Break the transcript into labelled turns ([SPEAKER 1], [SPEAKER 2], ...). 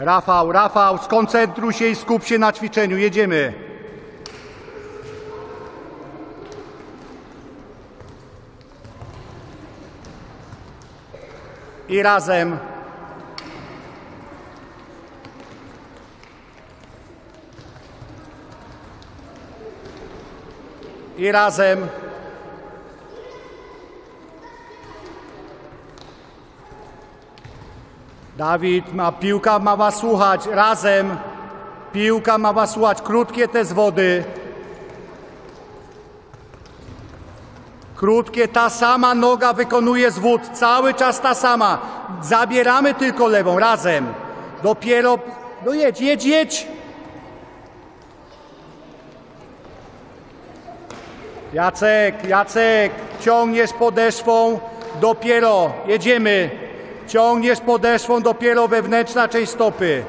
[SPEAKER 1] Rafał, skoncentruj się i skup się na ćwiczeniu. Jedziemy. I razem. I razem. Dawid, piłka ma was słuchać. Razem. Piłka ma was słuchać. Krótkie te zwody. Krótkie, ta sama noga wykonuje zwód. Cały czas ta sama. Zabieramy tylko lewą. Razem. Dopiero... No jedź. Jacek, ciągniesz podeszwą, dopiero, jedziemy. Ciągniesz podeszwą, dopiero wewnętrzna część stopy.